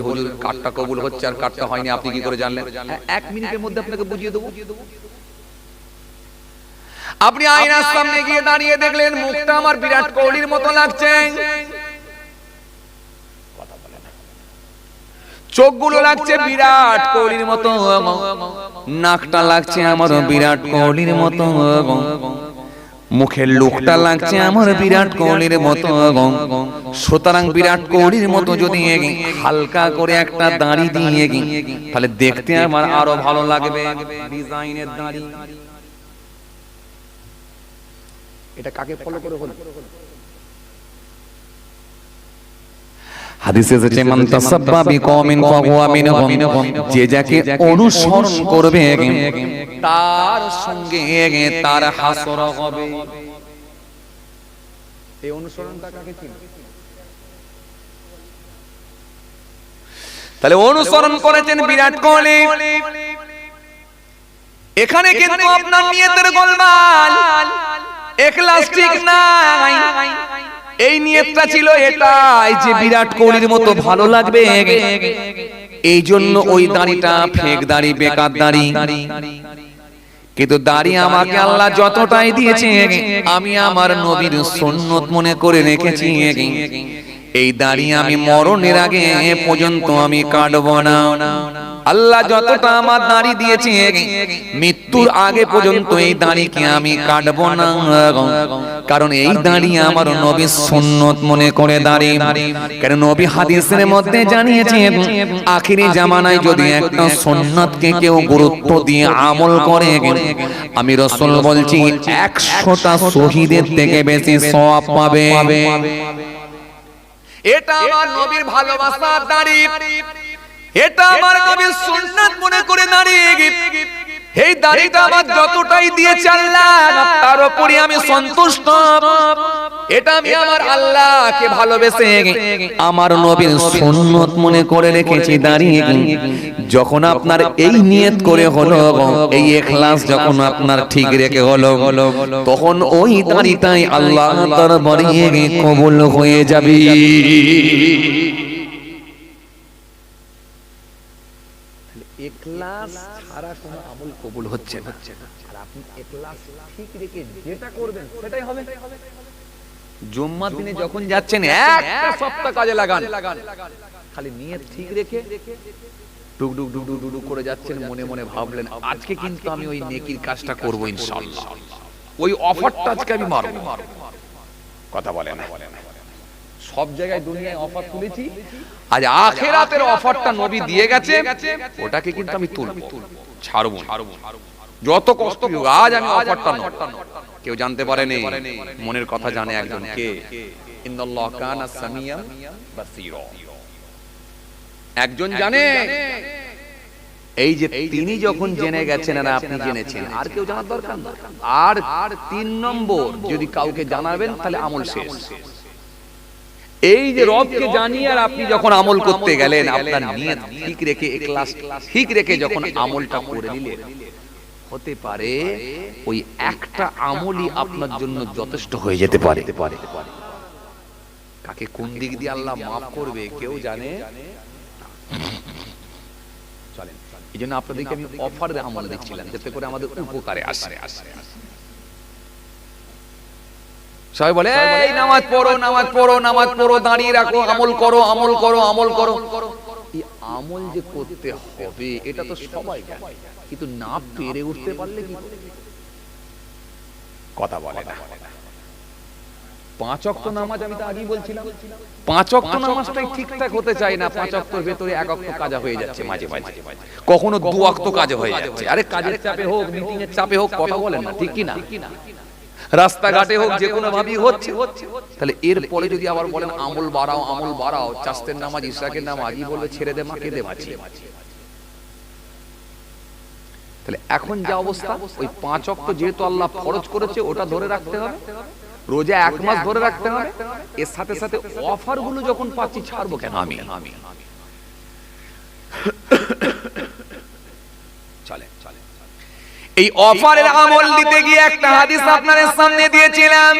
হুজুর কাটটা কবুল হচ্ছে আর কাটটা হয়নি, আপনি কি করে জানলেন? 1 মিনিটের মধ্যে আপনাকে বুঝিয়ে দেবো। আপনি আয়নার সামনে গিয়ে দাঁড়িয়ে দেখলেন মুখটা আমার বিরাট কোহলির মতো লাগছে, চোখগুলো লাগছে বিরাট কোহলির মতো, নাকটা লাগছে আমার বিরাট কোহলির মতো, মুখের লুকটা লাগছে আমার বিরাট কোহলির মতো। সুতরাং বিরাট কোহলির মতো যদি হালকা করে একটা দাড়ি দিয়ে তাহলে দেখতে আমার আরো ভালো লাগবে। ডিজাইনের দাড়ি, এটা কাকে ফলো করে হলো? হাদিসে এসেছে মান তাসাব্বা বিকওমিন ফাহুয়া মিনহুম, যে যাকে অনুসরণ করবে তার সঙ্গে তার হাসর হবে। এই অনুসরণটা কাকে চিনো? তাহলে অনুসরণ করেছেন বিরাট কোহলি। এখানে কিন্তু আপনার নিয়তের গোলমাল, ইখলাস ঠিক নাই। এই নিয়তটা ছিল এটাই যে বিরাট কোহলির মতো ভালো লাগবে, এই জন্য ওই দাড়িটা ফেক দাড়ি, বেকার দাড়ি। কিন্তু দাড়ি আমাকে আল্লাহ যতটাই দিয়েছে আমি আমার নবীর সুন্নত মনে করে রেখেছি। এই দাড়ি আমি মরণের আগে পর্যন্ত আমি কাটবো না। আল্লাহ যতটা আমার দাড়ি দিয়েছে মৃত্যুর আগে পর্যন্ত এই দাড়িকে আমি কাটবো না, কারণ এই দাড়ি আমার নবীর সুন্নত মনে করে দাড়ি। কারণ নবী হাদিসের মধ্যে জানিয়েছেন আখিরি জামানায় যদি একটা সুন্নতকে কেউ গুরুত্ব দিয়ে আমল করে, আমি রাসূল বলছি 100টা শহীদের থেকে বেশি সওয়াব পাবে। এটা আমার নবীর ভালোবাসার দাড়ি, এটা আমার নবীর সুন্নাত মনে করে দাঁড়িয়ে এই দাড়িটা আমার যতটাই দিয়েছে আল্লাহ তার উপরে আমি সন্তুষ্ট। এটা আমি আমার আল্লাহকে ভালোবেসে আমার নবীর সুন্নত মনে করে রেখেছি দাঁড়িয়ে। যখন আপনার এই নিয়ত করে হলো, এই ইখলাস যখন আপনার ঠিক রেখে হলো, তখন ওই দাড়িটাই আল্লাহ দরবারে কবুল হয়ে যাবে। ইখলাস ছাড়া কোনো আমল কবুল হচ্ছে না। আর আপনি ইখলাস ঠিক রেখে যেটা করবেন সেটাই হবে। জুম্মার দিনে যখন যাচ্ছেন একটা সপ্তাহ কাজে লাগান, খালি নিয়ত ঠিক রেখে ডুগডুগ ডুগডুগ ডুগডুগ করে যাচ্ছেন, মনে মনে ভাবলেন আজকে কিন্তু আমি ওই নেকির কাজটা করব ইনশাআল্লাহ, ওই অফারটা আজকে আমি মারব। কথা বলে না, সব জায়গায় দুনিয়ায় অফার তুলেছি, আজ আখিরাতের অফারটা নবী দিয়ে গেছে, ওটাকে কিন্তু আমি তুলব, ছাড়ব। যত কষ্ট হোক আজ আমি অফারটা নেব। কেউ জানতে পারেনি, মনের কথা জানে একজন, কে? ইন্নাল্লাহ কানা সামিয়াম বাসীরা। একজন জানে, এই যে তিনি যখন জেনে গেছেন আর আপনি জেনেছেন, আর কেউ জানার দরকার না। আর 3 নম্বর, যদি কাউকে জানাবেন তাহলে আমল শেষ। এই যে রবকে জানিয়ে আর আপনি যখন আমল করতে গেলেন, আপনার নিয়ত ঠিক রেখে, ইখলাস ঠিক রেখে যখন আমলটা করে নিলেন, হতে পারে ওই একটা আমলই আপনার জন্য যথেষ্ট হয়ে যেতে পারে। কাকে কোন দিক দিয়ে আল্লাহ মাফ করবে কেউ জানে চলেন। এই জন্য আপনাদেরকে আমি অফারে আমল দিচ্ছিলাম, যাতে করে আমাদের উপকারে আসে। সবাই বলে এই নামাজ পড়ো, নামাজ পড়ো, নামাজ পড়ো, দাঁড়িয়ে রাখো, আমল করো, আমল করো, আমল করো। এই আমল যে করতে হবে এটা তো সবাই জানে, কিন্তু না পেরে উঠতে পারলে কি কথা বলে না। 5 ওয়াক্ত নামাজ, আমি তো আগেই বলছিলাম 5 ওয়াক্ত নামাজটাই ঠিকঠাক হতে চায় না। 5 ওয়াক্তের ভেতরে 1 ওয়াক্ত কাজা হয়ে যাচ্ছে মাঝে মাঝে, কখনো 2 ওয়াক্ত কাজা হয়ে যাচ্ছে। আরে কাজের চাপে হোক, মিটিং এর চাপে হোক, কথা বলেন না, ঠিক কি না? রাস্তাঘাটে হোক, যে কোনো ভাবেই হচ্ছে। তাহলে এর পরে যদি আবার বলেন আমল বাড়াও, আমল বাড়াও, চাস্তের নামাজ, ইশরাকের নামাজ, আজই বলবে ছেড়ে দে, মাকে দে মাছি। তাহলে এখন যা অবস্থা, ওই 5 ওয়াক্ত যেহেতু আল্লাহ ফরজ করেছে ওটা ধরে রাখতে হবে, রোজা 1 মাস ধরে রাখতে হবে। এর সাথে সাথে অফার গুলো যখন পাচ্ছি ছাড়বো কেন আমি? চলে এই অফারের আমল দিতে গিয়ে একটা হাদিস আপনাদের সামনে দিয়েছিলাম।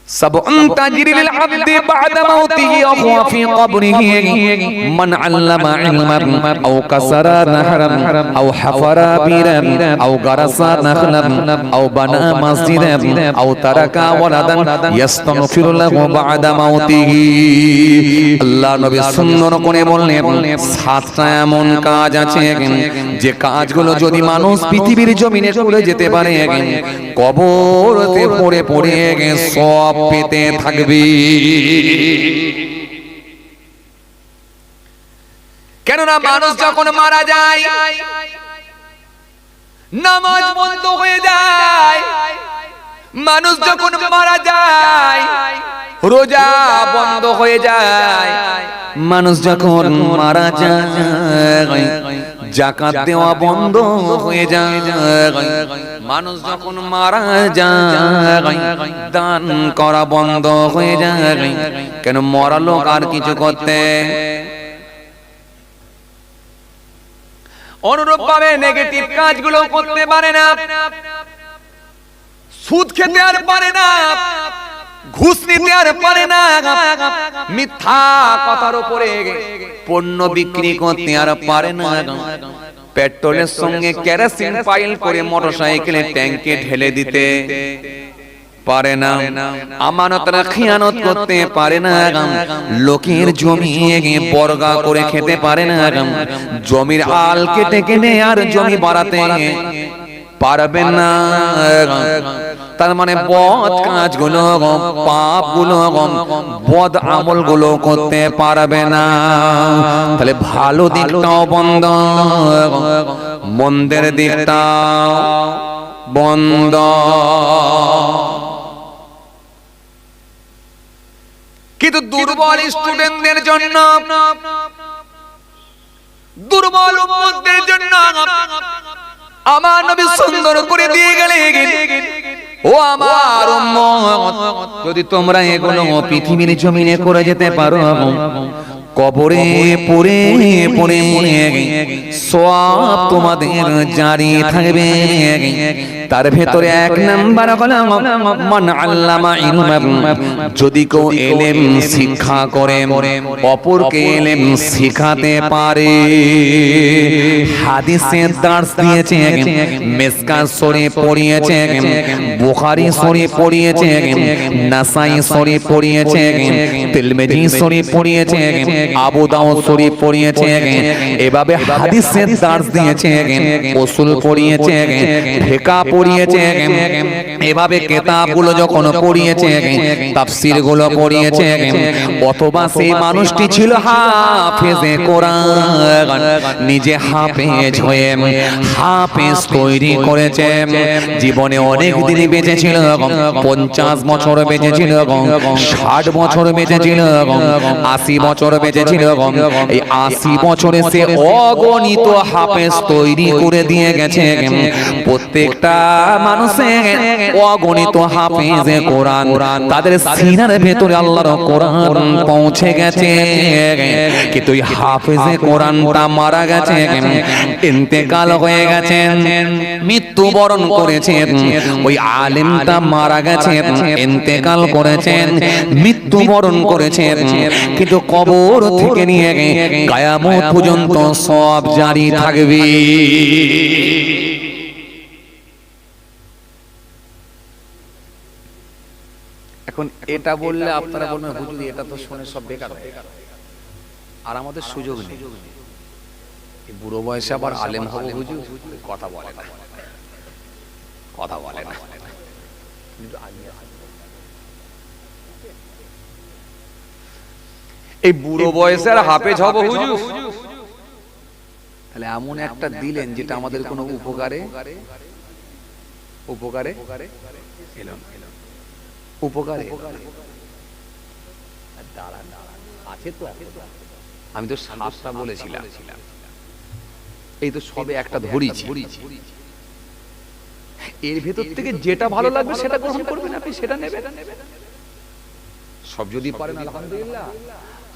سبع تجري للعبد بعد موته أخو في قبره من علم علما أو كسر نهرا أو حفر بيرا أو غرس نخلا أو بنى مسجدا أو ترك ولدا يستغفر له بعد موته আল্লাহ নবী সুন্দর করে বললেন সাতটা এমন কাজ আছে যে কাজগুলো যদি মানুষ পৃথিবীর জমিনে করে যেতে পারে কবরতে পড়ে পড়ে সব পেতে থাকবে। কেননা মানুষ যখন মারা যায় নামাজ বন্ধ হয়ে যায়, মানুষ যখন মারা যায় রোজা বন্ধ হয়ে যায়, মানুষ যখন মারা যায় যাকাত দেওয়া বন্ধ হয়ে যায়, মানুষ যখন মারা যায় দান করা বন্ধ হয়ে যায়। কেন? মরা লোক আর কিছু করতে অনুরূপ ভাবে নেগেটিভ কাজগুলো করতে পারে না, সুদ খেতে আর পারে না, ঘুষ নিতে আর পারে না, মিথ্যা কথার উপরে পণ্য বিক্রি করতে আর পারে না, পেট্রোলের সঙ্গে কেরোসিন পাইল করে মোটরসাইকেলের ট্যাঙ্কে ঢেলে দিতে পারে না, আমানতের খিয়ানত করতে পারে না, লোকের জমি বর্গা করে খেতে পারে না, জমির আল কেটে কেটে আর জমি বাড়াতে পারবে না। তার মানে বদ কাজগুলো, পাপগুলো, বদ আমলগুলো করতে পারবে না। তাহলে ভালো দিকটাও বন্ধ, মন্দের দিকটাও বন্ধ। কিন্তু দুর্বল স্টুডেন্টদের জন্য, দুর্বল উম্মতদের জন্য আমার নবী সুন্দর করে দিয়ে গেলেন, ও আমার উম্মত যদি তোমরা এগুলো পৃথিবীর জমিনে করে যেতে পারো কবরে পড়ে পড়ে সওয়াব তোমাদের জারি থাকবে। তার ভেতরে এক নাম্বার হলো মান আল্লামা ইলমান, যদি কেউ ইলম শিক্ষা করে অপরকে ইলম শিখাতে পারে। হাদিসে দার্স দিয়েছে, মিসকাত শরীফ পড়িয়েছে, বুখারী শরীফ পড়িয়েছে, নাসাই শরীফ পড়িয়েছে, তিরমিজি শরীফ পড়িয়েছে, আবু দাউদ শরীফ পড়িয়েছে। এভাবে হাদিসের দার্স দিয়েছে, উসুল পড়িয়েছে, ফিকহ পড়িয়েছে। এভাবে কিতাবগুলো যখন পড়িয়েছে, তাফসীরগুলো পড়িয়েছে, অথবা সেই মানুষটি ছিল হাফেজে কোরআন, নিজে হাফেজ হয়ে হাফেজ তৈরি করেছে, জীবনে অনেক দিন বেঁচে ছিল, 50 বছর বেঁচে ছিল, 60 বছর বেঁচে ছিল, 80 বছর বেঁচে ছিল। এই 80 বছরে সে অগণিত হাফেজ তৈরি করে দিয়ে গেছে। প্রত্যেকটা মানুষের অগণিত হাফেজে কোরআন, তাদের সিনার ভেতরে আল্লাহর কোরআন পৌঁছে গেছে। কিন্তু এই হাফেজে কোরআনটা মারা গেছে, ইন্তেকাল হয়ে গেছে, মৃত্যুবরণ করেছেন। ওই আলেমটা মারা গেছে, ইন্তেকাল করেছেন, মৃত্যুবরণ করেছেন, কিন্তু কবর থেকে নিয়ে কিয়ামত পর্যন্ত সব জারি থাকবে। এখন এটা বললে আপনারা বলবেন হুজুর এটা তো শুনে সব বেকার হয়ে গেল, আর আমাদের সুযোগ নেই। এই বুড়ো বয়সে আবার আলেম হবে হুজুর, কথা বলে না, কথা বলে না। এই বুড়ো বয়সে আর হাফেজ হব হুজুর, তাহলে এমন একটা দিলেন যেটা আমাদের কোনো উপকারে উপকারে এলো না, উপকারে আছে তো। আমি তো 7টা বলেছিলাম, এই তো সবে একটা ধরেছি। এর ভেতর থেকে যেটা ভালো লাগবে সেটা গ্রহণ করবেন আপনি, সেটা নেবেন। সব যদি পারেন আলহামদুলিল্লাহ,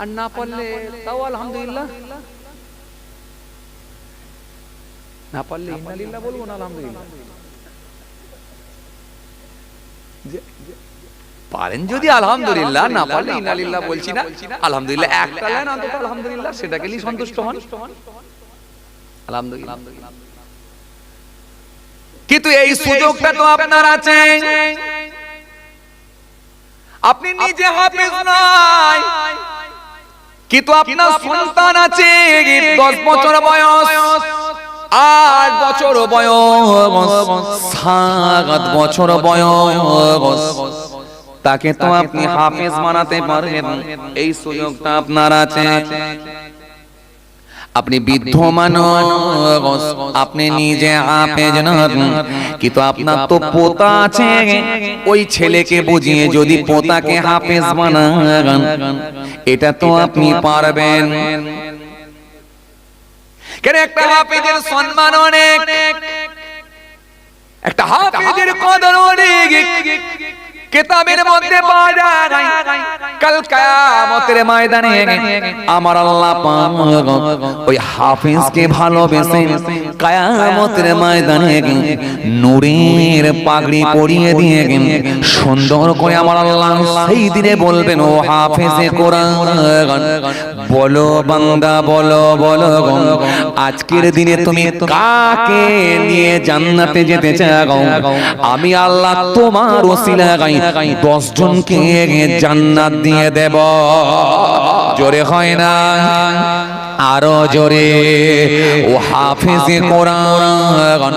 আর না পারলে তাও আলহামদুলিল্লাহ, না পারলে ইন্নালিল্লাহ বলবো না আলহামদুলিল্লাহ। পারেন যদি আলহামদুলিল্লাহ, না পারলে ইন্নালিল্লাহ বলছি না, আলহামদুলিল্লাহ একটা লাইন অন্তত আলহামদুলিল্লাহ সেটাকে নিয়ে সন্তুষ্ট হন, আলহামদুলিল্লাহ। কিন্তু এই সুযোগটা তো আপনার আছে, আপনি নিজে হাফেজ নয়, কিন্তু আপনার সন্তান আছে 10 বছর বয়স, 8 বছর বয়স, 7 বছর বয়স, তাকে তো আপনি হাফেজ বানাতে পারবেন, এই সুযোগটা আপনার আছে। আপনি বৃদ্ধ মানুষ, আপনি নিজে হাফেজ নন, কিন্তু আপনার তো পোতা আছে, ওই ছেলেকে বুঝিয়ে যদি পোতাকে হাফেজ বানান, এটা তো আপনি পারবেন। কেন একটা হাফেজের সম্মান অনেক, একটা হাফেজের কদর অনেক, কিতাবের মধ্যে পাওয়া যায় কাল কিয়ামতের ময়দানে আমার আল্লাহ পাক ওই হাফেজকে ভালোবেসে কিয়ামতের ময়দানে নূরের পাগড়ি পরিয়ে দিয়ে সুন্দর করে আমার আল্লাহ সেই দিনে বলবেন, ও হাফেজে কোরআন বলো বান্দা বলো, বলো আজকের দিনে তুমি কাকে নিয়ে জান্নাতে যেতে চাও, আমি আল্লাহ তোমার ওসিলায় 10 জনকে জান্নাত দিয়ে দেব। জোরে হয় না, আরো জোরে। ও হাফেজে কোরআন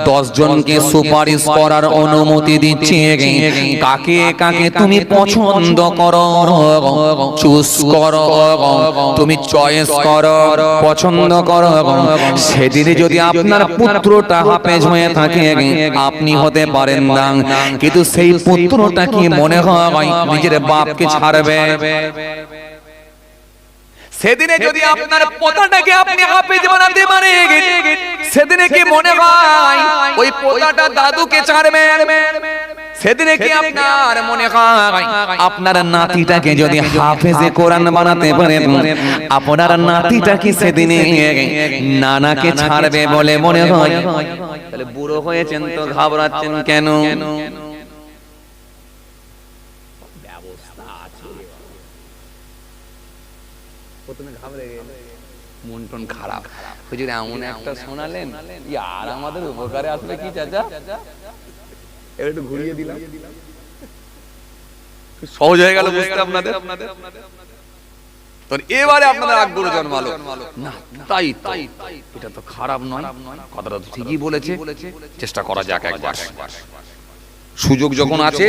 10 জনকে সুপারিশ করার অনুমতি দিচ্ছে, কাকে কাকে তুমি পছন্দ করো, চুজ করো, তুমি চয়েস করো, পছন্দ করো। সেদিনে যদি আপনার পুত্রটা হাফেজ হয়ে থাকে, আপনি হতে পারেন না, কিন্তু সেই পুত্রটা কি মনে হয় নিজের বাপকে ছাড়বে? সেদিনে যদি আপনার পোতাটাকে আপনি হাফেজ বানাতে পারেন, সেদিনে কি মনে হয় ওই পোতাটা দাদুকে ছাড়বে? সেদিনে কি আপনার মনে হয় আপনার নাতিটাকে যদি হাফেজে কোরআন বানাতে পারেন, আপনার নাতিটা কি সেদিনে নানাকে ছাড়বে বলে মনে হয়? তাহলে বুড়ো হয়েছেন তো ঘাবড়াচ্ছেন কেন? প্রথমে ঘাবড়ে গেলেন, মন টন খারাপ, হুজুর এমন একটা শোনালেন, আর আমাদের উপকারে আসবে কি চাচা? একটু ঘুরিয়ে দিলাম, সহজ হয়ে গেল বুঝতে আপনাদের। তো এবারে আপনাদের আগ্রহ জন্মালো, না তাই তাই এটা তো খারাপ নয়, কথাটা তো ঠিকই বলেছে, চেষ্টা করা যাক একবার। সুযোগ যখন আছে,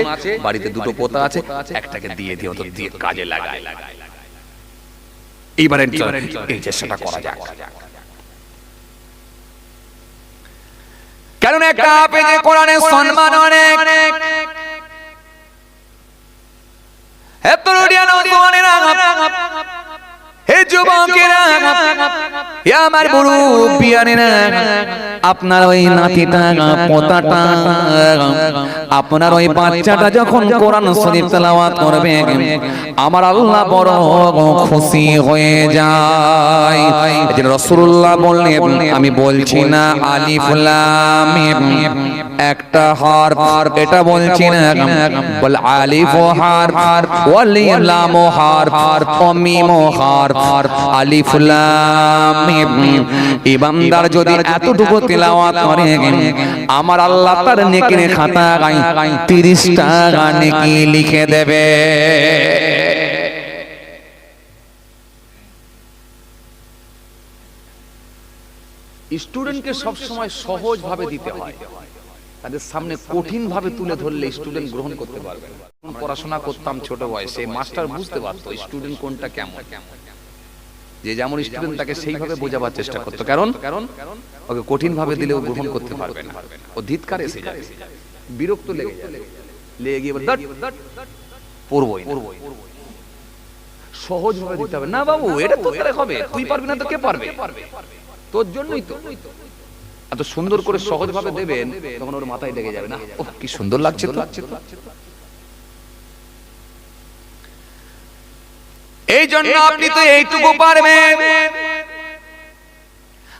বাড়িতে 2টো পোতা আছে, একটাকে দিয়ে দিও, তো দিয়ে কাজে লাগায়। এইবারে এই চেষ্টাটা করা যাক, কারণ একটা হাফেজে কোরআনের সম্মান অনেক। হে তরুণীরা, নওজোয়ানেরা, হে যুবকেরা, হে আমার মুরব্বিয়ানেরা, আপনার ওই নাতিটা পোতাটা, আপনার ওই বাচ্চাটা যখন কোরআন শরীফ তেলাওয়াত করবে, আমার আল্লাহ বড় খুশি হয়ে যায়। এজন্য রাসূলুল্লাহ বললেন, আমি বলছি না আলিফ লাম মিম একটা হরফ, এটা বলছি না, বল আলিফ হরফ, ওয়াল লাম হরফ, ও মিম হরফ, আলিফ লাম মিম। ইমানদার যদি এতটুকু তেলাওয়াত করে, আমার আল্লাহ তার নেকির খাতায় 30টা নেকি লিখে দেবে। স্টুডেন্টকে সব সময় সহজ ভাবে দিতে হয়, তাদের সামনে কঠিন ভাবে তুলে ধরলে স্টুডেন্ট গ্রহণ করতে পারবে না। পড়াশোনা করতাম ছোট বয়সে, মাস্টার বুঝতে পারতো স্টুডেন্ট কোনটা কেমন, যে যেমন স্টুডেন্ট তাকে সেইভাবে বোঝাবার চেষ্টা করতো, কারণ ওকে কঠিন ভাবে দিলে ও গ্রহণ করতে পারবে না, ও ধিৎকার এসে যাবে, বিরক্ত লেগে যাবে, লেগে গিয়ে পড়বই। সহজ ভাবে দিতে হবে, না বাবু এটা তো হবে, তুই পারবি না তো কে পারবে, তোর জন্যই তো। এত সুন্দর করে সহজ ভাবে দেবেন, তখন ওর মাথায় লেগে যাবে, না ওহ কি সুন্দর লাগছে তো। এই জন্য আপনি তো এইটুকু পারবেন,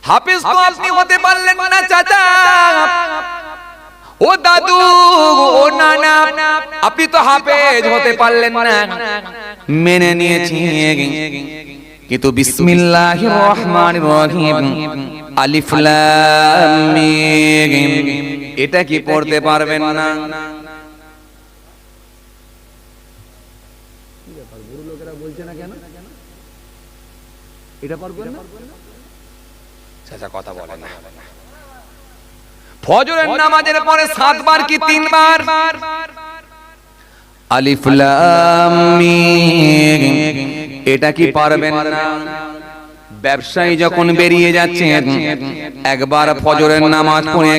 হাফেজ তো আপনি হতে পারলেন না চাচা, ও দাদু, ও নানা, আপনি তো হাফেজ হতে পারলেন না, মেনে নিয়েছি, কিন্তু বিসমিল্লাহির রহমানির রহিম আলিফ লাম মিম এটা কি পড়তে পারবেন না? কি ব্যাপার, বড় লোকেরা বলছে না কেন? এটা পারবেন না? চাচা কথা বলে না। ফজরের নামাজের পরে 7 বার কি 3 বার আলিফ লাম মিম এটা কি পারবেন না? ব্যবসায়ী যখন বেরিয়ে যাচ্ছে একবার ফজরের নামাজ পড়ে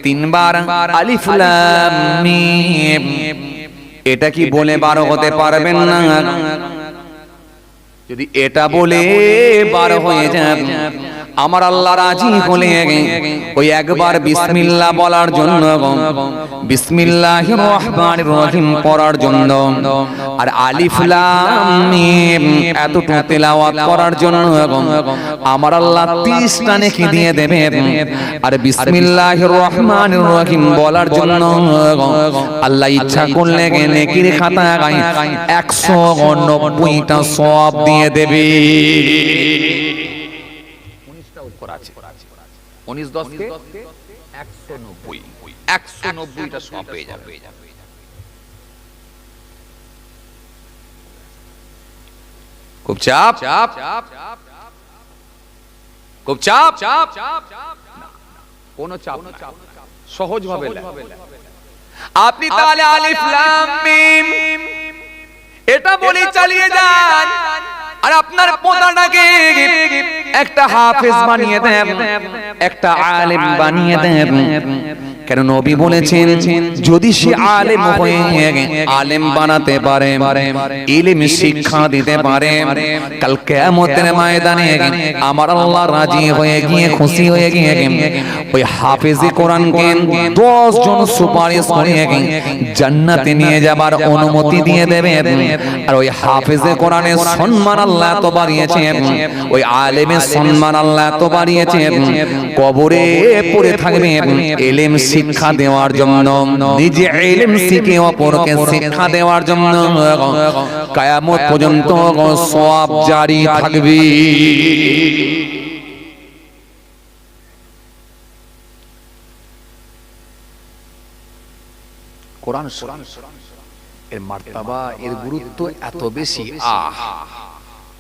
3 বার আলিফ লাম মিম এটা কি বলে বার হতে পারবেন না? যদি এটা বলে বার হয়ে যায়, আমার আল্লাহ রাজি হলে ওই একবার বিসমিল্লাহ বলার জন্য, বিসমিল্লাহির রহমানির রহিম পড়ার জন্য, আর আলিফ লাম মিম এতটুকু তেলাওয়াত করার জন্য আমার আল্লাহ 30টা নেকি দিয়ে দেবে। আর বিসমিল্লাহির রহমানির রহিম বলার জন্য আল্লাহ ইচ্ছা করলে নেকির খাতায় 190টা সওয়াব দিয়ে দেবে। 19টা উপর আছে, 19 10 কে 190টা সওয়াব পেয়ে যাবে। খুব চাপ, খুব চাপ, কোন চাপ, সহজ ভাবে আপনি তাহলে আলিফ লাম মিম এটা বলে চালিয়ে যান, আর আপনার পোতাটাকে একটা হাফেজ বানিয়ে দেন, একটা আলেম বানিয়ে দেন। কেন নবী বলেছেন যদি সে আলেম হয়ে আলেম বানাতে পারে, ইলম শিক্ষা দিতে পারে, কাল কিয়ামতের ময়দানে আমার আল্লাহ রাজি হয়ে গিয়ে খুশি হয়ে গিয়ে ওই হাফেজে কোরআনকে 10 জন সুপারিশ করে জান্নাতে নিয়ে যাবার অনুমতি দিয়ে দেবে। আর ওই হাফেজে কোরআনের সম্মান আল্লাহ তো বাড়িয়েছে, ওই আলেমের সম্মান আল্লাহ তো বাড়িয়েছে, কবরে পড়ে থাকবে ইলম শিক্ষা দেওয়ার জন্য, নিজে ইলম শিখে অপরকে শিক্ষা দেওয়ার জন্য কিয়ামত পর্যন্ত সওয়াব জারি থাকবে। কোরআন এর মার্তাবা, এর গুরুত্ব এত বেশি।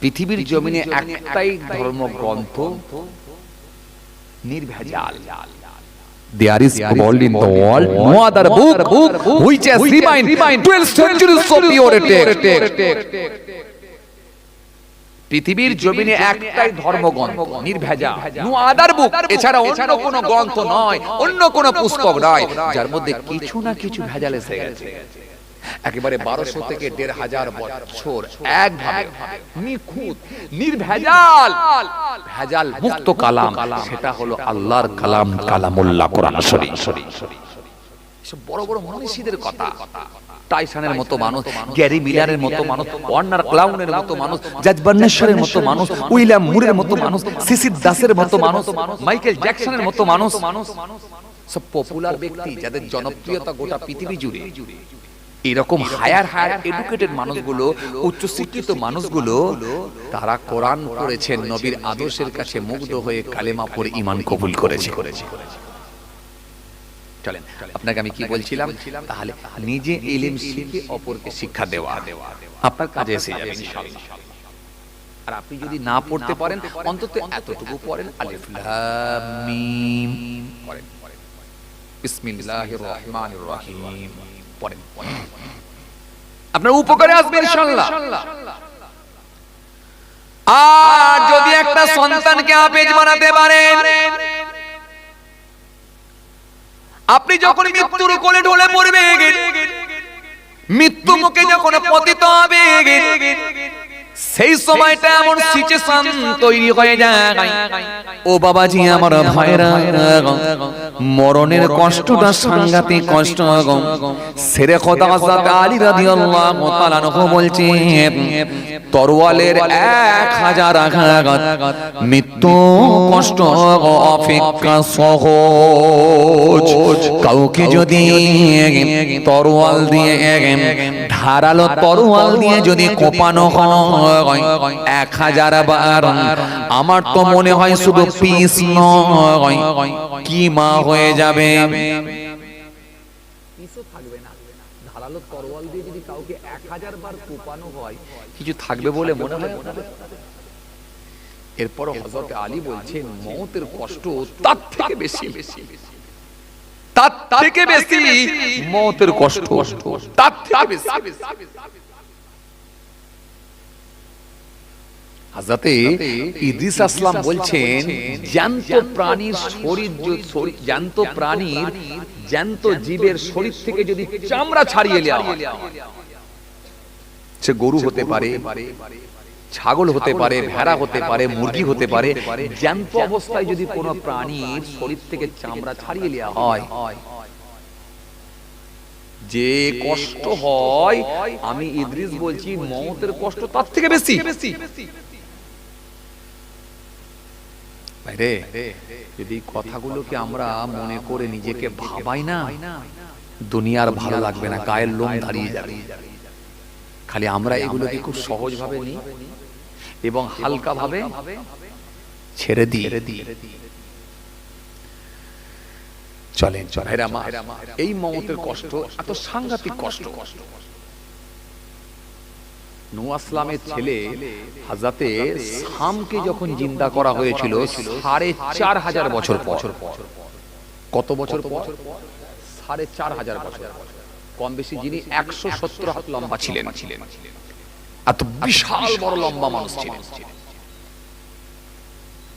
পৃথিবীর জমিনে একটাই ধর্মগ্রন্থ নির্ভেজাল। There is world in the world, no other book which has remained 12 centuries of purity. পৃথিবীর জমিনে একটাই ধর্মগ্রন্থ নির্ভেজাল, no other book, এছাড়া অন্য কোনো গ্রন্থ নয়, অন্য কোনো পুস্তক নয় যার মধ্যে কিছু না কিছু ভেজাল এসে গেছে। একেবারে 1200 থেকে 1500 বছর একভাবে নিখুঁত নির্ভেজাল ভেজাল মুক্ত কালাম, সেটা হলো আল্লাহর কালাম, কালামুল্লাহ কোরআন শরীফ। সব বড় বড় মনীষীদের কথা, টাইসনের মতো মানুষ, গ্যারি মিলারের মতো মানুষ, ওয়ার্নার ক্লাউনের মতো মানুষ, জজ বার্নেশ্বরের মতো মানুষ, উইলিয়াম মুরের মতো মানুষ, সিসির দাসের মতো মানুষ, মাইকেল জ্যাকসনের মতো মানুষ, সব পপুলার ব্যক্তি যাদের জনপ্রিয়তা গোটা পৃথিবী জুড়ে। এরকম হায়ার এডুকেটেড মানুষগুলো, উচ্চ শিক্ষিত মানুষগুলো, তারা কোরআন পড়েছেন, নবীর আদর্শের কাছে মুগ্ধ হয়ে কালেমা পড়ে ঈমান কবুল করেছে। চলেন, আপনাকে আমি কি বলছিলাম, তাহলে নিজে ইলম শিখে অপরকে শিক্ষা দেওয়া আপনার কাজে এসে যাবে ইনশাআল্লাহ। আর আপনি যদি না পড়তে পারেন, অন্তত এতটুকু পড়েন, আলিফ লাম মিম পড়েন, বিসমিল্লাহির রহমানির রহিম পড়েন, আপনার উপকারে আসবে ইনশাআল্লাহ। আর যদি একটা সন্তানকে হাফেজ বানাতে পারেন, আপনি যখন মৃত্যুর কোলে ঢলে পড়বে, মৃত্যু মুখে যখন পতিত হবে, সেই সময়টা এমন সিচুয়েশন তৈরি হয়ে যায়, ও বাবাজি আমার ভাইরা, মরণের কষ্টটা সাংঘাতিক কষ্ট। সেরে খোদা হযরত আলী রাদিয়াল্লাহু তাআলা আনহু বলছেন, তরোয়ালের 1000 আঘাত মৃত্যু কষ্ট অপেক্ষা সহজ। কাউকে যদি তরোয়াল দিয়ে, ধারালো তরোয়াল দিয়ে যদি কোপানো হয় 1000 বার, আমার তো মনে হয় শুধু পিস নয়, কি মা হয়ে যাবে, পিসও থাকবে না। ধারালো তরোয়াল দিয়ে যদি কাউকে 1000 বার কোপানো হয়, কিছু থাকবে বলে মনে হয়? এরপর হযরত আলী বলছেন, মওতের কষ্ট তার থেকে বেশি, তার থেকে বেশি মওতের কষ্ট, তার থেকে বেশি। হযরতে ইদ্রিস আসলাম বলছেন, জ্যান্ত প্রাণীর শরীর, জ্যান্ত প্রাণীর, জ্যান্ত জীবের শরীর থেকে যদি চামড়া ছাড়িয়ে নেওয়া হয়, সে গরু হতে পারে, ছাগল হতে পারে, ভেড়া হতে পারে, মুরগি হতে পারে, জ্যান্ত অবস্থায় যদি কোনো প্রাণীর শরীর থেকে চামড়া ছাড়িয়ে নেওয়া হয়, যে কষ্ট হয়, আমি ইদ্রিস বলছি মওতের কষ্ট তার থেকে বেশি। ভাইরে, যদি কথাগুলোকে আমরা মনে করে নিজেকে ভাবাই না, দুনিয়ার ভালো লাগবে না, গায়ের লোম দাঁড়িয়ে যাবে। খালি আমরা এগুলোকে খুব সহজ ভাবে নিই এবং হালকা ভাবে ছেড়ে দিই। চলেন ভাইরা, এই মওতের কষ্ট এত সাংঘাতিক কষ্ট। নূহ আসলামের ছেলে হযরতে শামকে যখন জিন্দা করা হয়েছিল 4500 বছর পর, কত বছর পর? 4500 বছর। কম বেশি যিনি 170 হাত লম্বা ছিলেন, এত বিশাল বড় লম্বা মানুষ ছিলেন।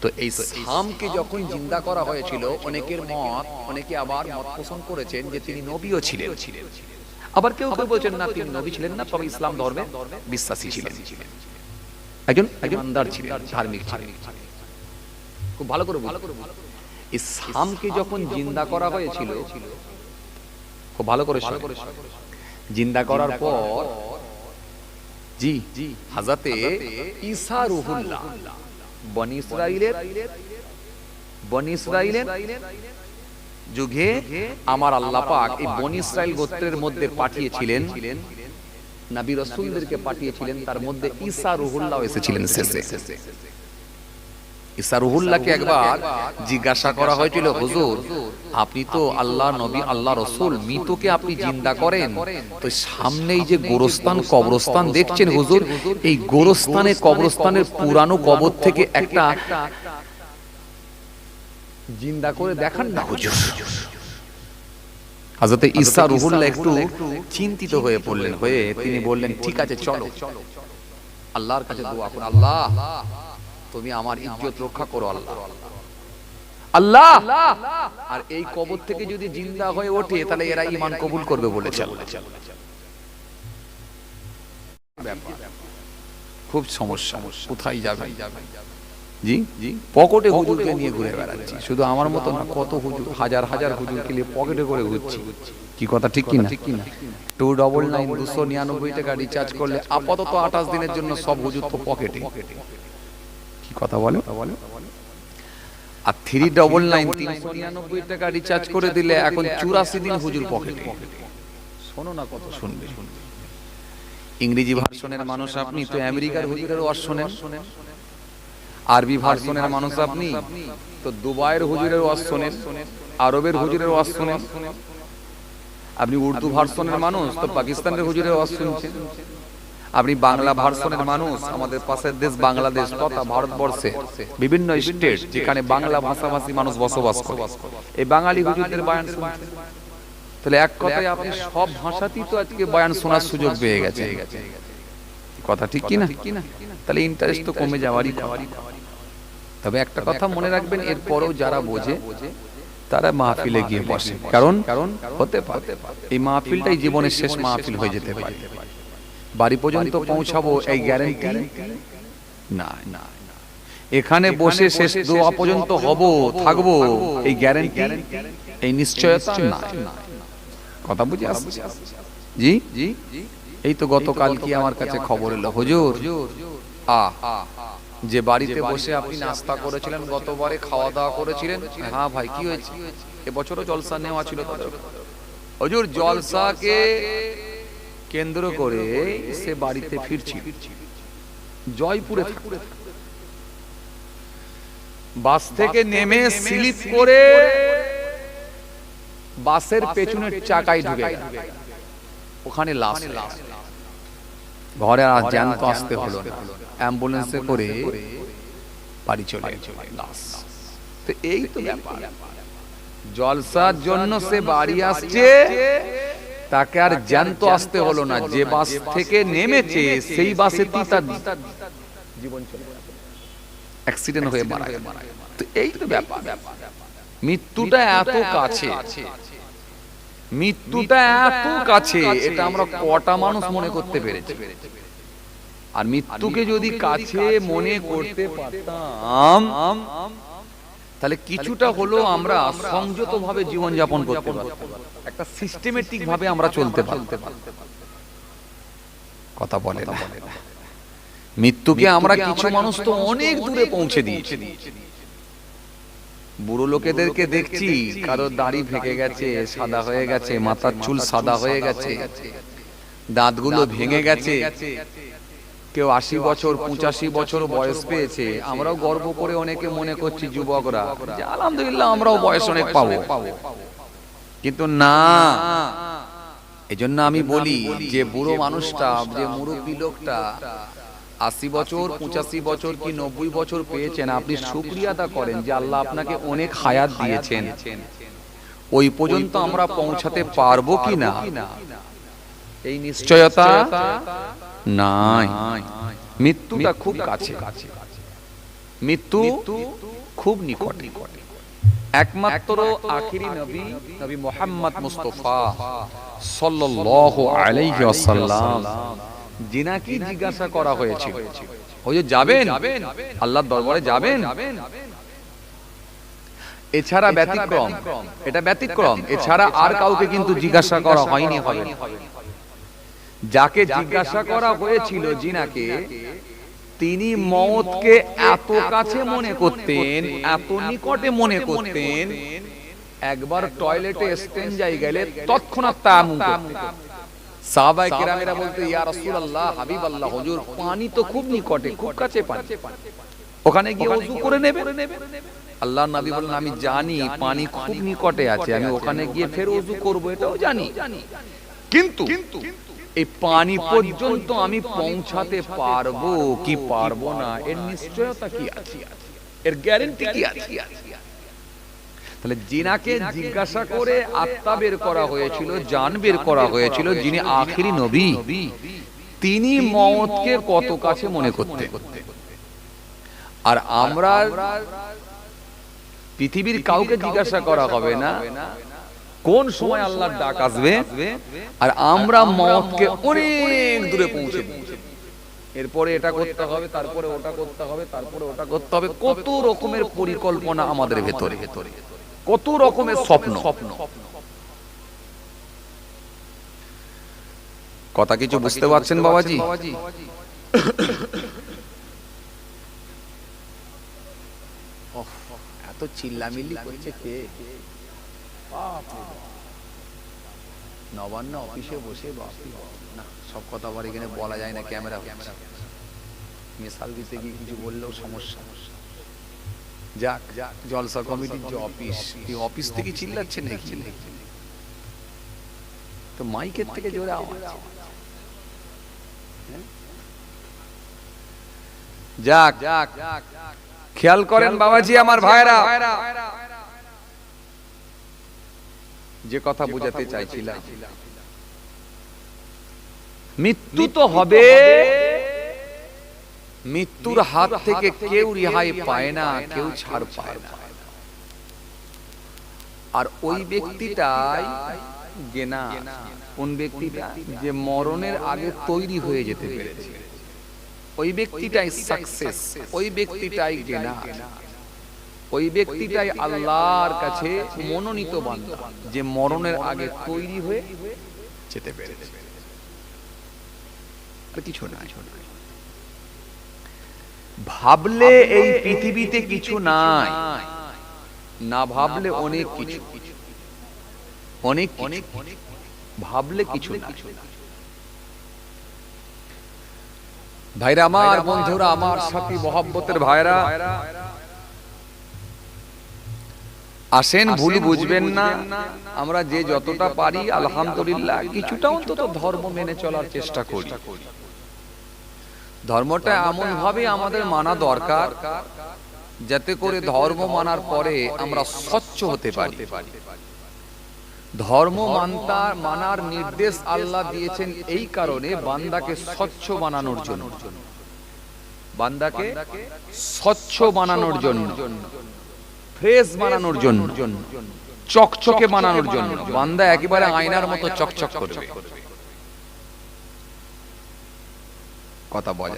তো এই শামকে যখন জিন্দা করা হয়েছিল, অনেকের মত, অনেকে আবার মত পোষণ করেছেন যে তিনি নবীও ছিলেন, আবার কেউ কেউ বলছেন না তিনি নবী ছিলেন না, তবে ইসলাম ধর্মে বিশ্বাসী ছিলেন, একজন ইমানদার ছিলেন, ধার্মিক ছিলেন। খুব ভালো করে এই শামকে যখন জিন্দা করা হয়েছিল, খুব ভালো করে জিন্দা করার পর জি হযরতে ঈসা রূহুল্লাহ বনি ইসরাইলের যুগে আমার আল্লাহ পাক এই বনি ইসরাইল গোত্রের মধ্যে পাঠিয়েছিলেন, নবী রাসূলদেরকে পাঠিয়েছিলেন, তার মধ্যে ঈসা রূহুল্লাহ এসেছিলেন শেষে। ঈসা রূহুল্লাহকে একবার জিজ্ঞাসা করা হয়েছিল, হুজুর আপনি তো আল্লাহ নবী, আল্লাহ রাসূল, মৃতকে আপনি জিন্দা করেন, তো সামনেই যে গোরস্থান, কবরস্থান দেখছেন হুজুর, এই গোরস্থানে, কবরস্থানের পুরানো কবর থেকে একটা জিন্দা করে দেখান না হুজুর। হযরত ঈসা রূহুল্লাহ একটু চিন্তিত হয়ে পড়লেন, হয়ে তিনি বললেন, ঠিক আছে চলো, আল্লাহর কাছে দোয়া করো, আল্লাহ তুমি আমার ইজ্জত রক্ষা করো আল্লাহ, আর এই কবর থেকে যদি জিন্দা হয়ে ওঠে তাহলে এরা ঈমান কবুল করবে বলেছে। খুব সমস্যা, কোথায় যাবে? জি পকেটে হুজুরকে নিয়ে ঘুরে বেড়াচ্ছি, শুধু আমার মতো না, কত হুজুর, হাজার হাজার হুজুরকে নিয়ে পকেটে করে ঘুরছি। কি কথা ঠিক কি না? 299 299 টাকা রিচার্জ করলে আপাতত 28 দিনের জন্য সব হুজুর তো পকেটে। কি কথা বলে? আর 399 399 টাকা রিচার্জ করে দিলে এখন 84 দিন হুজুর পকেটে। শোনো না, কত শুনবে। ইংরেজি ভার্সনের মানুষ আপনি, তো আমেরিকার হুজুরের ওয়াজ শোনেন। আরবি ভার্সনের মানুষ আপনি, তো দুবাইয়ের হুজুরের ওয়াজ শোনেন, আরবের হুজুরের ওয়াজ শোনেন। আপনি উর্দু ভার্সনের মানুষ, তো পাকিস্তানের হুজুরের ওয়াজ শুনছেন। আপনি বাংলা ভার্সনের মানুষ, আমাদের পাশের দেশ বাংলাদেশ তথা ভারতবর্ষে বিভিন্ন স্টেট যেখানে বাংলা ভাষাভাষী মানুষ বসবাস করে, এই বাঙালি হুজুরদের বয়ান শুনছেন। তাহলে এক কথায় আপনি সব ভাষাতেই তো আজকে বয়ান শোনার সুযোগ পেয়ে গেছে। কথা ঠিক কি না? তাহলে ইন্টারেস্ট তো কমে যাওয়ারই কথা। তবে একটা কথা মনে রাখবেন, এরপরেও যারা বোঝে তারা মাহফিলে গিয়ে বসে, কারণ হতে পারে এই মাহফিলটাই জীবনের শেষ মাহফিল হয়ে যেতে পারে। বাড়ি পর্যন্ত পৌঁছাবো এই গ্যারান্টি না। এখানে বসে শেষ দোয়া পর্যন্ত হব থাকবো এই গ্যারান্টি এই নিশ্চয়তা না। কথা বুঝে আসছে? জি জি। এই তো গতকাল কি আমার কাছে খবর এলো, হুজুর যে বাড়িতে বসে আপনি নাস্তা করেছিলেন, গতবারে খাওয়া দাওয়া করেছিলেন, হ্যাঁ ভাই কি হয়েছে, এবছরও জলসা নেওয়া ছিল হুজুর, জলসাকে কেন্দ্র করে সে বাড়িতে ফিরছিল, জয়পুরে থাকে, বাস থেকে নেমে স্লিপ করে বাসের পেছনের চাকায় ঢুকে গেল, ওখানে লাশ। ঘরে আর জ্যান্ত আসতে হলো না, অ্যাম্বুলেন্সে করে বাড়ি চলে লাশ। তো এই তো ব্যাপার, জলসার জন্য সে বাড়ি আসছে, তাকে আর জ্যান্ত আসতে হলো না, যে বাস থেকে নেমেছে সেই বাসে তার জীবন চলে গেল, অ্যাক্সিডেন্ট হয়ে মারা গেল। তো এই তো ব্যাপার, মৃত্যুটা এত কাছে, মৃত্যুটা এত কাছে, এটা আমরা কটা মানুষ মনে করতে পেরেছি? আর মৃত্যুকে যদি কাছে মনে করতে পারতাম তাহলে কিছুটা হলো আমরা সংযত ভাবে জীবন যাপন করতে পারতাম, একটা সিস্টেমেটিক ভাবে আমরা চলতে পারতাম। কথা বলে না, মৃত্যুকে আমরা কিছু মানুষ তো অনেক দূরে পৌঁছে দিয়েছি। বুড়ো লোকেদেরকে দেখছি, কারো দাড়ি ভেঙে গেছে, সাদা হয়ে গেছে, মাথার চুল সাদা হয়ে গেছে, দাঁতগুলো ভেঙে গেছে, কেউ 80 বছর 85 বছর বয়স পেয়েছে। আমরাও গর্ব করে অনেকে মনে করছি যুবকরা যে আলহামদুলিল্লাহ আমরাও বয়স অনেক পাবো, কিন্তু না। এজন্য আমি বলি যে বুড়ো মানুষটা, যে মুরব্বী লোকটা 80 বছর 85 বছর কি 90 বছর পেয়েছেন, আপনি শুকরিয়া আদা করেন যে আল্লাহ আপনাকে অনেক হায়াত দিয়েছেন। ওই পর্যন্ত আমরা পৌঁছাতে পারবো কিনা এই নিশ্চয়তা নাই। মৃত্যুটা খুব কাছে, মৃত্যু খুব নিকট। একমাত্র আখিরি নবী, নবী মুহাম্মদ মুস্তাফা সাল্লাল্লাহু আলাইহি ওয়াসাল্লাম, যিনাকে জিজ্ঞাসা করা হয়েছিল, ওই যে যাবেন আল্লাহর দরবারে যাবেন, এছাড়া ব্যতিক্রম, এটা ব্যতিক্রম, এছাড়া আর কাউকে কিন্তু জিজ্ঞাসা করা হয়নি। যাকে জিজ্ঞাসা করা হয়েছিল, যিনাকে, তিনি মওতকে এত কাছে মনে করতেন, এত নিকটে মনে করতেন, একবার টয়লেটে স্টেঞ্জায় গেলে তৎক্ষণাৎ তায়াম্মুম করতেন। সাহাবায়ে কেরামেরা বলতে, ইয়া রাসূলুল্লাহ, হাবিবাল্লাহ, হুজুর পানি তো খুব নিকটে, খুব কাছে পানি, ওখানে গিয়ে ওযু করে নেবে। আল্লাহর নবী বললেন, আমি জানি পানি খুব নিকটে আছে, আমি ওখানে গিয়ে ফের ওযু করব, এটাও জানি, কিন্তু এই পানি পর্যন্ত আমি পৌঁছাতে পারবো কি পারবো না, এর নিশ্চয়তা কি আছে, এর গ্যারান্টি কি আছে? তাহলে যিনাকে জিজ্ঞাসা করে আত্মা বের করা হয়েছিল, জান বের করা হয়েছিল, যিনি আখিরি নবী, তিনি মওতকে কত কাছে মনে করতেন। আর আমরা পৃথিবীর কাউকে জিজ্ঞাসা করা হবে না কোন সময় আল্লাহর ডাক আসবে, আর আমরা মওতকে অনেক দূরে পৌঁছে দিয়েছি। এরপরে এটা করতে হবে, তারপরে ওটা করতে হবে, তারপরে ওটা করতে হবে, কত রকমের পরিকল্পনা আমাদের ভেতরে, কত রকমের স্বপ্ন। কথা কিছু বুঝতে পারছেন বাবাজি? এত চিল্লামিল্লি করছে কে? নবান্ন অফিসে বসে না, সব কথা আবার এখানে বলা যায় না, ক্যামেরা মিসাল দিতে গিয়ে কিছু বললেও সমস্যা। যাক, জলসা কমিটির যে অফিস, এই অফিস থেকে চিল্লাচ্ছে নাকি? তো মাইকের থেকে জোরে আওয়াজ। যাক, খেয়াল করেন বাবাজি, আমার ভাইরা, যে কথা বোঝাতে চাইছিলাম, মৃত্যু তো হবে, মৃত্যুর হাত থেকে কেউ রেহাই পায় না, কেউ ছাড় পায় না। আর ওই ব্যক্তিটাই গেনা, কোন ব্যক্তিটা যে মরণের আগে তৈরি হয়ে যেতে পেরেছে, ওই ব্যক্তিটাই সাকসেস, ওই ব্যক্তিটাই গেনা, ওই ব্যক্তিটাই আল্লাহর কাছে মনোনীত বান্দা, যে মরণের আগে তৈরি হয়ে যেতে পেরেছে। আর কিছু না। ভাবলে এই পৃথিবীতে কিছু নাই, না ভাবলে অনেক কিছু, অনেক অনেক ভাবলে কিছু না। ভাইরা আমার, বন্ধুরা আমার, সাথী মহব্বতের ভাইরা, আসেন, ভুল বুঝবেন না। আমরা যে যতটা পারি আলহামদুলিল্লাহ কিছুটা অন্তত ধর্ম মেনে চলার চেষ্টা করি। ধর্মটা এমন ভাবে আমাদের মানা দরকার যাতে করে ধর্ম মানার পরে আমরা স্বচ্ছ হতে পারি। ধর্ম মানার নির্দেশ আল্লাহ দিয়েছেন এই কারণে বান্দাকে স্বচ্ছ বানানোর জন্য, বান্দাকে স্বচ্ছ বানানোর জন্য, ফ্রেশ বানানোর জন্য, চকচকে বানানোর জন্য। বান্দা একেবারে আয়নার মতো চকচক করবে। কথা বলে,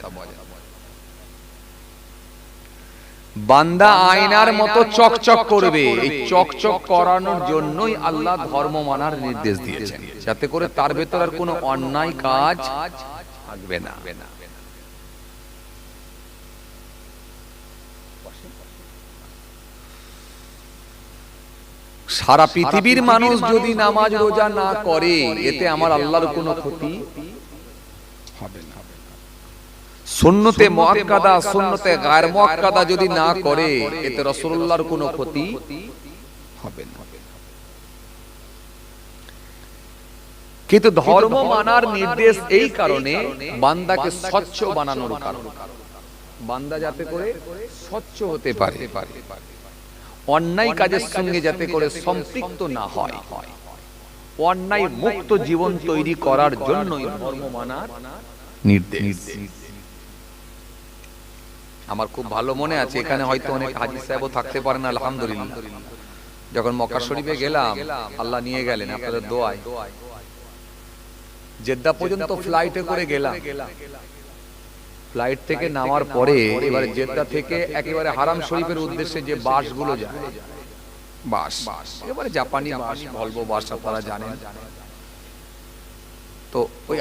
বান্দা আয়নার মতো চকচক করবে। এই চকচক করানোর জন্যই আল্লাহ ধর্ম মানার নির্দেশ দিয়েছেন, যাতে করে তার ভেতর আর কোনো অন্যায় কাজ থাকবে না। সারা পৃথিবীর মানুষ যদি নামাজ রোজা না করে, এতে আমার আল্লাহর কোনো ক্ষতি হবে না। সুন্নতে মুআক্কাদা, সুন্নতে গায়র মুআক্কাদা যদি না করে, এতে রাসূলুল্লাহর কোনো ক্ষতি হবে না। কিন্তু ধর্ম মানার নির্দেশ এই কারণে বান্দাকে স্বচ্ছ বানানোর কারণে, বান্দা যাতে করে স্বচ্ছ হতে পারে, অন্যায় কাজের সঙ্গে যাতে করে সম্পৃক্ত না হয়, অন্যায় মুক্ত জীবন তৈরি করার জন্যই ধর্ম মানার নির্দেশ। আমার খুব ভালো মনে আছে, এখানে হয়তো অনেক হাজী সাহেবও থাকতে পারেন, আলহামদুলিল্লাহ। যখন মক্কা শরীফে গেলাম, আল্লাহ নিয়ে গেলেন আপনাদের দোয়ায়, জেদ্দা পর্যন্ত ফ্লাইটে করে গেলাম। ফ্লাইট থেকে নামার পরে এবারে জেদ্দা থেকে একেবারে হারাম শরীফের উদ্দেশ্যে যে বাসগুলো যায়, বাস একেবারে জাপানি বাস, ভলভো বাস, আপনারা জানেন তো। ওই